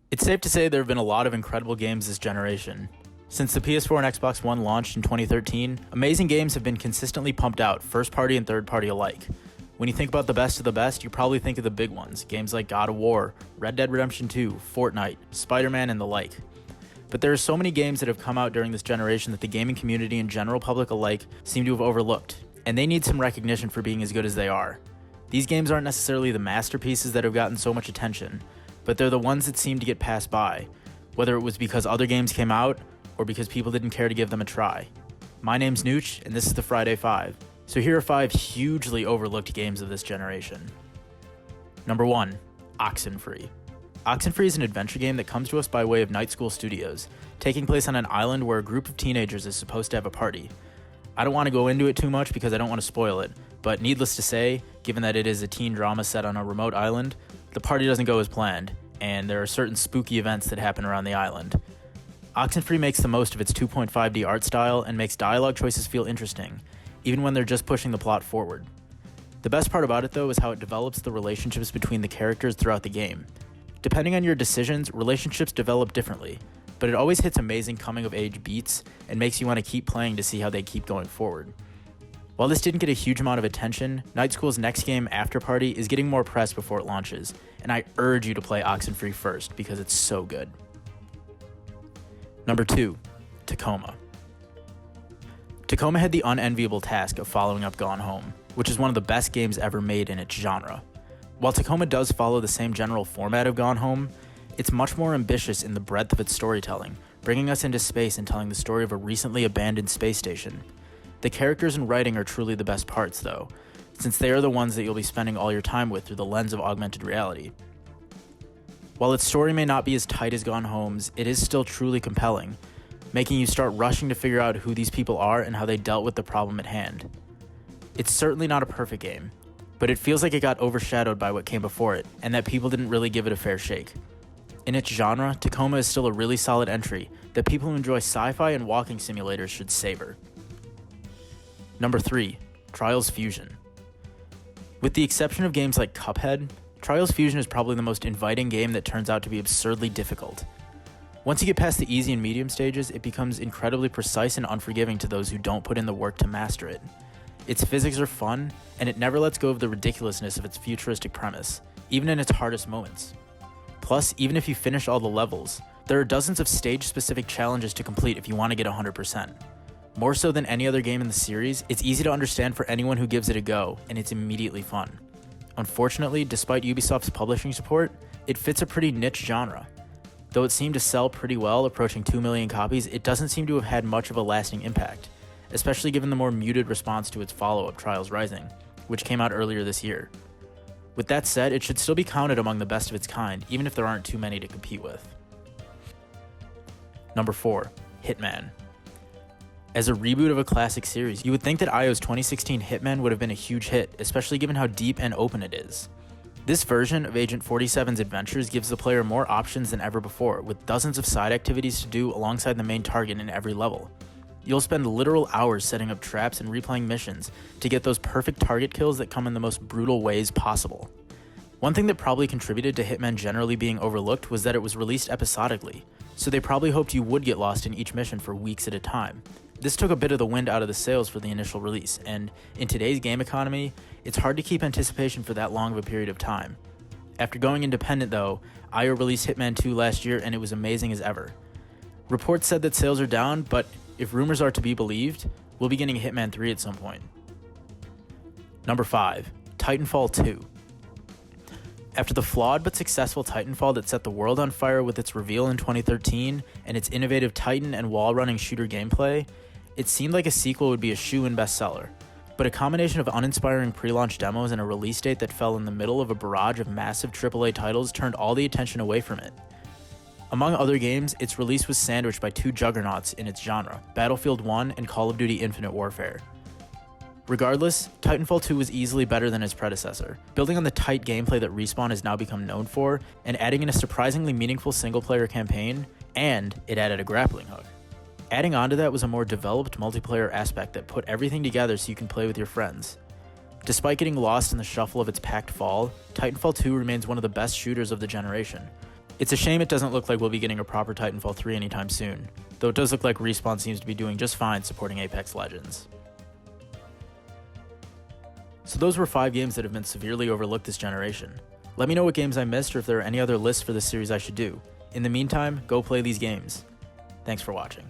It's safe to say there have been a lot of incredible games this generation. Since the PS4 and Xbox One launched in 2013, amazing games have been consistently pumped out, first party and third party alike. When you think about the best of the best, you probably think of the big ones, games like God of War, Red Dead Redemption 2, Fortnite, Spider-Man, and the like. But there are so many games that have come out during this generation that the gaming community and general public alike seem to have overlooked, and they need some recognition for being as good as they are. These games aren't necessarily the masterpieces that have gotten so much attention, but they're the ones that seem to get passed by, whether it was because other games came out or because people didn't care to give them a try. My name's Nooch, and this is the Friday 5. So here are 5 hugely overlooked games of this generation. Number 1, Oxenfree. Oxenfree is an adventure game that comes to us by way of Night School Studios, taking place on an island where a group of teenagers is supposed to have a party. I don't want to go into it too much because I don't want to spoil it, but needless to say, given that it is a teen drama set on a remote island, the party doesn't go as planned, and there are certain spooky events that happen around the island. Oxenfree makes the most of its 2.5D art style and makes dialogue choices feel interesting, even when they're just pushing the plot forward. The best part about it though is how it develops the relationships between the characters throughout the game. Depending on your decisions, relationships develop differently, but it always hits amazing coming-of-age beats and makes you want to keep playing to see how they keep going forward. While this didn't get a huge amount of attention, Night School's next game, After Party, is getting more press before it launches, and I urge you to play Oxenfree first because it's so good. Number 2, Tacoma. Tacoma had the unenviable task of following up Gone Home, which is one of the best games ever made in its genre. While Tacoma does follow the same general format of Gone Home, it's much more ambitious in the breadth of its storytelling, bringing us into space and telling the story of a recently abandoned space station. The characters and writing are truly the best parts, though, since they are the ones that you'll be spending all your time with through the lens of augmented reality. While its story may not be as tight as Gone Home's, it is still truly compelling, making you start rushing to figure out who these people are and how they dealt with the problem at hand. It's certainly not a perfect game, but it feels like it got overshadowed by what came before it, and that people didn't really give it a fair shake. In its genre, Tacoma is still a really solid entry that people who enjoy sci-fi and walking simulators should savor. Number 3, Trials Fusion. With the exception of games like Cuphead, Trials Fusion is probably the most inviting game that turns out to be absurdly difficult. Once you get past the easy and medium stages, it becomes incredibly precise and unforgiving to those who don't put in the work to master it. Its physics are fun, and it never lets go of the ridiculousness of its futuristic premise, even in its hardest moments. Plus, even if you finish all the levels, there are dozens of stage-specific challenges to complete if you want to get 100%. More so than any other game in the series, it's easy to understand for anyone who gives it a go, and it's immediately fun. Unfortunately, despite Ubisoft's publishing support, it fits a pretty niche genre. Though it seemed to sell pretty well, approaching 2 million copies, it doesn't seem to have had much of a lasting impact, especially given the more muted response to its follow-up, Trials Rising, which came out earlier this year. With that said, it should still be counted among the best of its kind, even if there aren't too many to compete with. Number 4, Hitman. As a reboot of a classic series, you would think that IO's 2016 Hitman would have been a huge hit, especially given how deep and open it is. This version of Agent 47's adventures gives the player more options than ever before, with dozens of side activities to do alongside the main target in every level. You'll spend literal hours setting up traps and replaying missions to get those perfect target kills that come in the most brutal ways possible. One thing that probably contributed to Hitman generally being overlooked was that it was released episodically, so they probably hoped you would get lost in each mission for weeks at a time. This took a bit of the wind out of the sails for the initial release, and in today's game economy, it's hard to keep anticipation for that long of a period of time. After going independent though, IO released Hitman 2 last year and it was amazing as ever. Reports said that sales are down, but if rumors are to be believed, we'll be getting Hitman 3 at some point. Number 5, Titanfall 2. After the flawed but successful Titanfall that set the world on fire with its reveal in 2013 and its innovative Titan and wall-running shooter gameplay, it seemed like a sequel would be a shoo-in bestseller. But a combination of uninspiring pre-launch demos and a release date that fell in the middle of a barrage of massive AAA titles turned all the attention away from it. Among other games, its release was sandwiched by 2 juggernauts in its genre, Battlefield 1 and Call of Duty Infinite Warfare. Regardless, Titanfall 2 was easily better than its predecessor, building on the tight gameplay that Respawn has now become known for, and adding in a surprisingly meaningful single-player campaign, and it added a grappling hook. Adding on to that was a more developed multiplayer aspect that put everything together so you can play with your friends. Despite getting lost in the shuffle of its packed fall, Titanfall 2 remains one of the best shooters of the generation. It's a shame it doesn't look like we'll be getting a proper Titanfall 3 anytime soon, though it does look like Respawn seems to be doing just fine supporting Apex Legends. So those were 5 games that have been severely overlooked this generation. Let me know what games I missed or if there are any other lists for this series I should do. In the meantime, go play these games. Thanks for watching.